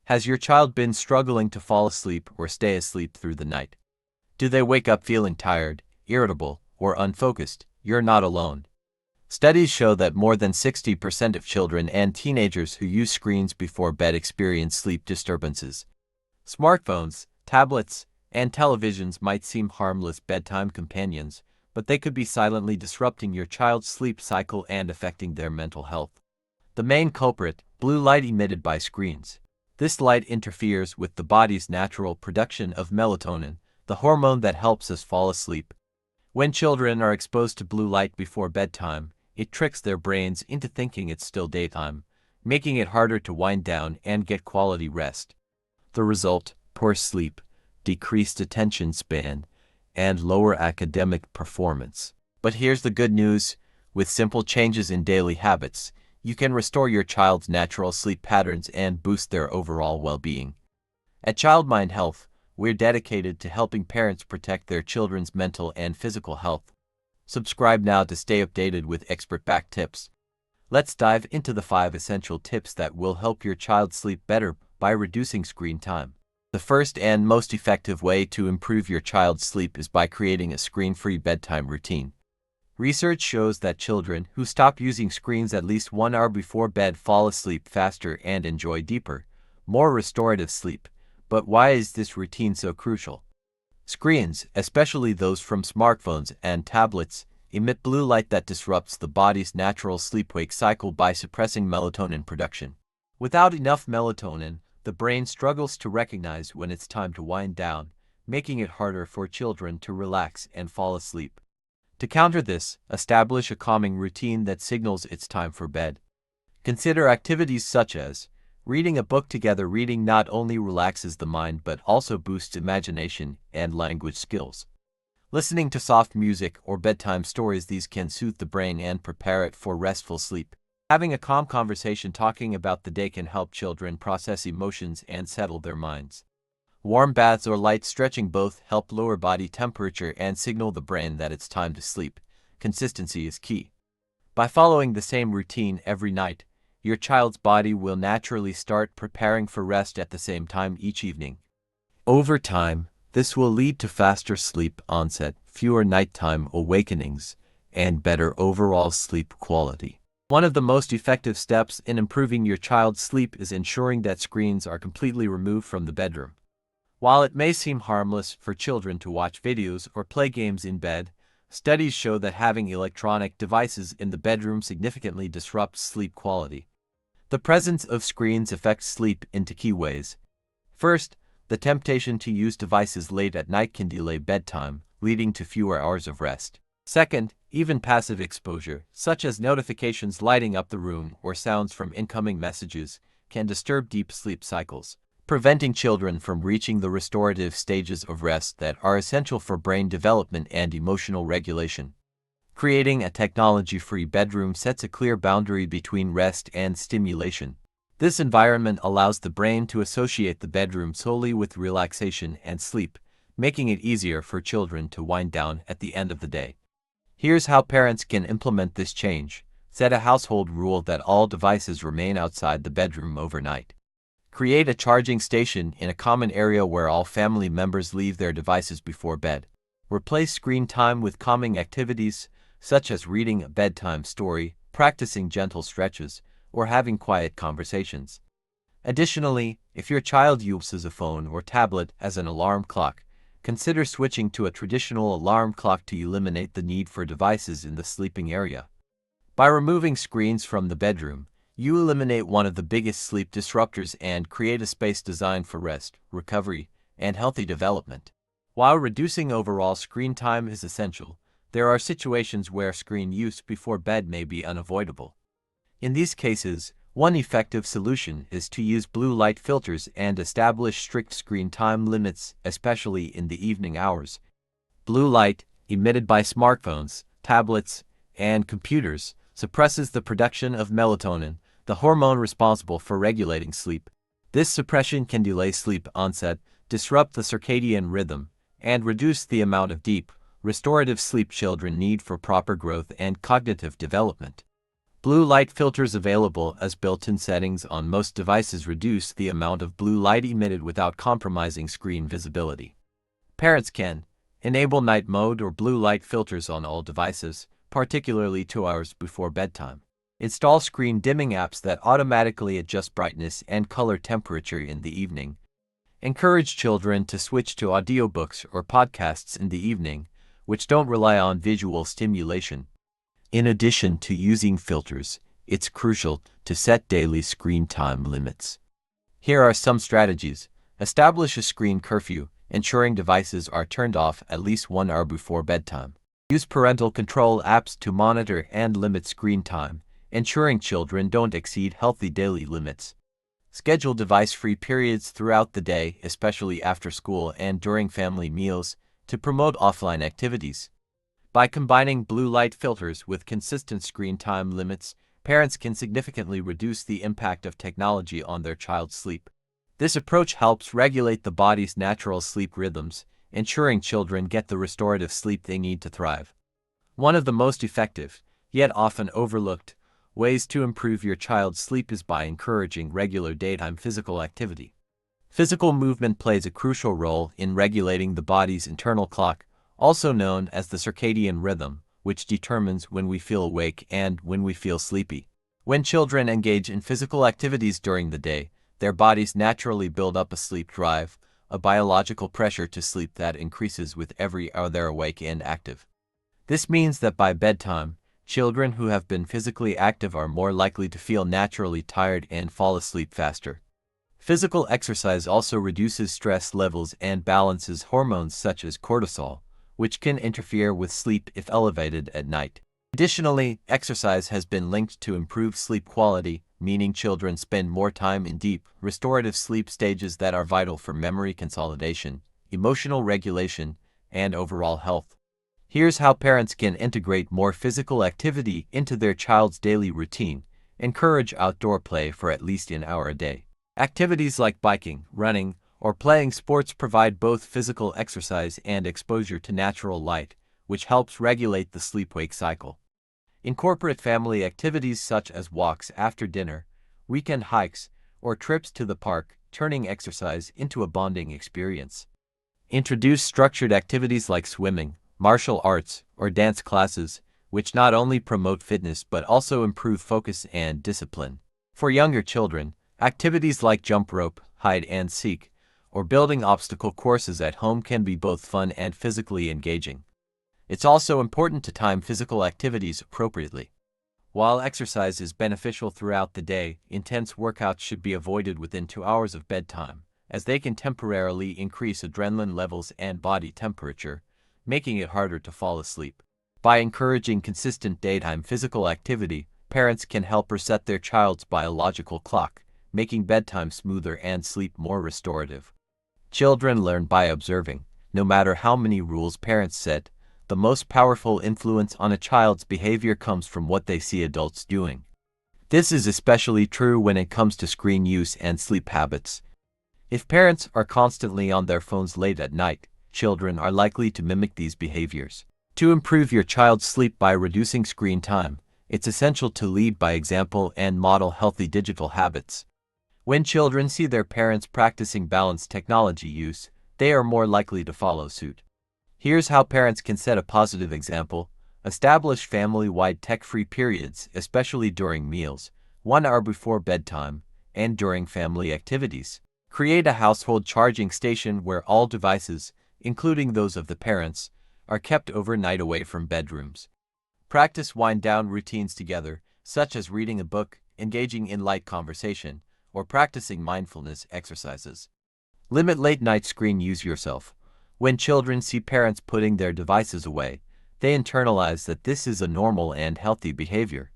Has your child been struggling to fall asleep or stay asleep through the night? Do they wake up feeling tired, irritable, or unfocused? You're not alone. Studies show that more than 60% of children and teenagers who use screens before bed experience sleep disturbances. Smartphones, tablets, and televisions might seem harmless bedtime companions, but they could be silently disrupting your child's sleep cycle and affecting their mental health. The main culprit: blue light emitted by screens. This light interferes with the body's natural production of melatonin, the hormone that helps us fall asleep. When children are exposed to blue light before bedtime, it tricks their brains into thinking it's still daytime, making it harder to wind down and get quality rest. The result: poor sleep, decreased attention span, and lower academic performance. But here's the good news: with simple changes in daily habits, you can restore your child's natural sleep patterns and boost their overall well-being. At Childmind Health, we're dedicated to helping parents protect their children's mental and physical health. Subscribe now to stay updated with expert-backed tips. Let's dive into the 5 essential tips that will help your child sleep better by reducing screen time. The first and most effective way to improve your child's sleep is by creating a screen-free bedtime routine. Research shows that children who stop using screens at least 1 hour before bed fall asleep faster and enjoy deeper, more restorative sleep. But why is this routine so crucial? Screens, especially those from smartphones and tablets, emit blue light that disrupts the body's natural sleep-wake cycle by suppressing melatonin production. Without enough melatonin, the brain struggles to recognize when it's time to wind down, making it harder for children to relax and fall asleep. To counter this, establish a calming routine that signals it's time for bed. Consider activities such as reading a book together. Reading not only relaxes the mind but also boosts imagination and language skills. Listening to soft music or bedtime stories, these can soothe the brain and prepare it for restful sleep. Having a calm conversation talking about the day can help children process emotions and settle their minds. Warm baths or light stretching both help lower body temperature and signal the brain that it's time to sleep. Consistency is key. By following the same routine every night, your child's body will naturally start preparing for rest at the same time each evening. Over time, this will lead to faster sleep onset, fewer nighttime awakenings, and better overall sleep quality. One of the most effective steps in improving your child's sleep is ensuring that screens are completely removed from the bedroom. While it may seem harmless for children to watch videos or play games in bed, studies show that having electronic devices in the bedroom significantly disrupts sleep quality. The presence of screens affects sleep in 2 key ways. First, the temptation to use devices late at night can delay bedtime, leading to fewer hours of rest. Second, even passive exposure, such as notifications lighting up the room or sounds from incoming messages, can disturb deep sleep cycles, preventing children from reaching the restorative stages of rest that are essential for brain development and emotional regulation. Creating a technology-free bedroom sets a clear boundary between rest and stimulation. This environment allows the brain to associate the bedroom solely with relaxation and sleep, making it easier for children to wind down at the end of the day. Here's how parents can implement this change. Set a household rule that all devices remain outside the bedroom overnight. Create a charging station in a common area where all family members leave their devices before bed. Replace screen time with calming activities, such as reading a bedtime story, practicing gentle stretches, or having quiet conversations. Additionally, if your child uses a phone or tablet as an alarm clock, consider switching to a traditional alarm clock to eliminate the need for devices in the sleeping area. By removing screens from the bedroom, you eliminate one of the biggest sleep disruptors and create a space designed for rest, recovery, and healthy development. While reducing overall screen time is essential, there are situations where screen use before bed may be unavoidable. In these cases, one effective solution is to use blue light filters and establish strict screen time limits, especially in the evening hours. Blue light, emitted by smartphones, tablets, and computers, suppresses the production of melatonin, the hormone responsible for regulating sleep. This suppression can delay sleep onset, disrupt the circadian rhythm, and reduce the amount of deep, restorative sleep children need for proper growth and cognitive development. Blue light filters available as built-in settings on most devices reduce the amount of blue light emitted without compromising screen visibility. Parents can enable night mode or blue light filters on all devices, particularly 2 hours before bedtime. Install screen dimming apps that automatically adjust brightness and color temperature in the evening. Encourage children to switch to audiobooks or podcasts in the evening, which don't rely on visual stimulation. In addition to using filters, it's crucial to set daily screen time limits. Here are some strategies. Establish a screen curfew, ensuring devices are turned off at least 1 hour before bedtime. Use parental control apps to monitor and limit screen time, ensuring children don't exceed healthy daily limits. Schedule device-free periods throughout the day, especially after school and during family meals, to promote offline activities. By combining blue light filters with consistent screen time limits, parents can significantly reduce the impact of technology on their child's sleep. This approach helps regulate the body's natural sleep rhythms, ensuring children get the restorative sleep they need to thrive. One of the most effective, yet often overlooked, ways to improve your child's sleep is by encouraging regular daytime physical activity. Physical movement plays a crucial role in regulating the body's internal clock, also known as the circadian rhythm, which determines when we feel awake and when we feel sleepy. When children engage in physical activities during the day, their bodies naturally build up a sleep drive, a biological pressure to sleep that increases with every hour they're awake and active. This means that by bedtime, children who have been physically active are more likely to feel naturally tired and fall asleep faster. Physical exercise also reduces stress levels and balances hormones such as cortisol, which can interfere with sleep if elevated at night. Additionally, exercise has been linked to improved sleep quality, meaning children spend more time in deep, restorative sleep stages that are vital for memory consolidation, emotional regulation, and overall health. Here's how parents can integrate more physical activity into their child's daily routine. Encourage outdoor play for at least an hour a day. Activities like biking, running, or playing sports provide both physical exercise and exposure to natural light, which helps regulate the sleep-wake cycle. Incorporate family activities such as walks after dinner, weekend hikes, or trips to the park, turning exercise into a bonding experience. Introduce structured activities like swimming, martial arts, or dance classes, which not only promote fitness but also improve focus and discipline. For younger children, activities like jump rope, hide and seek, or building obstacle courses at home can be both fun and physically engaging. It's also important to time physical activities appropriately. While exercise is beneficial throughout the day, intense workouts should be avoided within 2 hours of bedtime, as they can temporarily increase adrenaline levels and body temperature, making it harder to fall asleep. By encouraging consistent daytime physical activity, parents can help reset their child's biological clock, making bedtime smoother and sleep more restorative. Children learn by observing. No matter how many rules parents set, the most powerful influence on a child's behavior comes from what they see adults doing. This is especially true when it comes to screen use and sleep habits. If parents are constantly on their phones late at night, children are likely to mimic these behaviors. To improve your child's sleep by reducing screen time, it's essential to lead by example and model healthy digital habits. When children see their parents practicing balanced technology use, they are more likely to follow suit. Here's how parents can set a positive example. Establish family-wide tech-free periods, especially during meals, 1 hour before bedtime, and during family activities. Create a household charging station where all devices, including those of the parents, are kept overnight away from bedrooms. Practice wind-down routines together, such as reading a book, engaging in light conversation, or practicing mindfulness exercises. Limit late-night screen use yourself. When children see parents putting their devices away, they internalize that this is a normal and healthy behavior.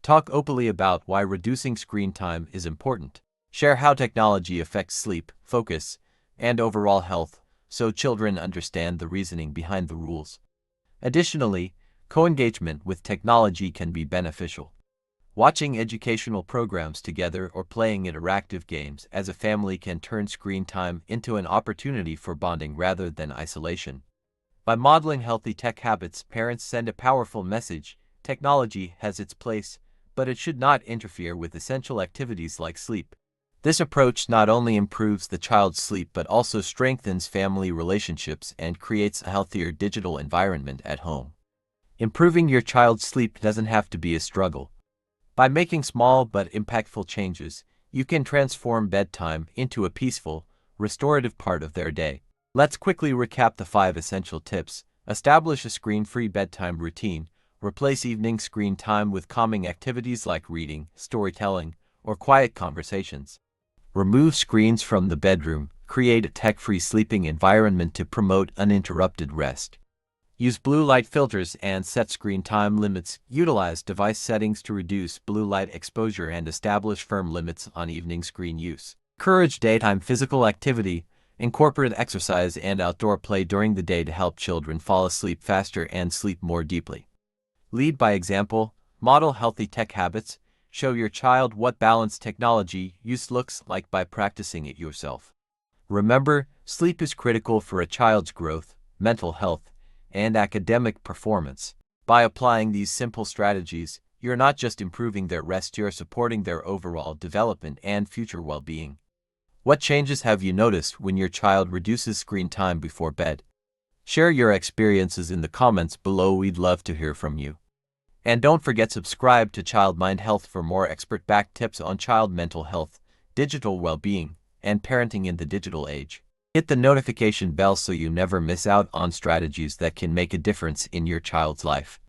Talk openly about why reducing screen time is important. Share how technology affects sleep, focus, and overall health, so children understand the reasoning behind the rules. Additionally, co-engagement with technology can be beneficial. Watching educational programs together or playing interactive games as a family can turn screen time into an opportunity for bonding rather than isolation. By modeling healthy tech habits, parents send a powerful message: technology has its place, but it should not interfere with essential activities like sleep. This approach not only improves the child's sleep but also strengthens family relationships and creates a healthier digital environment at home. Improving your child's sleep doesn't have to be a struggle. By making small but impactful changes, you can transform bedtime into a peaceful, restorative part of their day. Let's quickly recap the 5 essential tips. Establish a screen-free bedtime routine. Replace evening screen time with calming activities like reading, storytelling, or quiet conversations. Remove screens from the bedroom. Create a tech-free sleeping environment to promote uninterrupted rest. Use blue light filters and set screen time limits. Utilize device settings to reduce blue light exposure and establish firm limits on evening screen use. Encourage daytime physical activity. Incorporate exercise and outdoor play during the day to help children fall asleep faster and sleep more deeply. Lead by example. Model healthy tech habits. Show your child what balanced technology use looks like by practicing it yourself. Remember, sleep is critical for a child's growth, mental health, and academic performance. By applying these simple strategies, you're not just improving their rest, you're supporting their overall development and future well-being. What changes have you noticed when your child reduces screen time before bed? Share your experiences in the comments below. We'd love to hear from you. And don't forget to subscribe to Child Mind Health for more expert-backed tips on child mental health, digital well-being, and parenting in the digital age. Hit the notification bell so you never miss out on strategies that can make a difference in your child's life.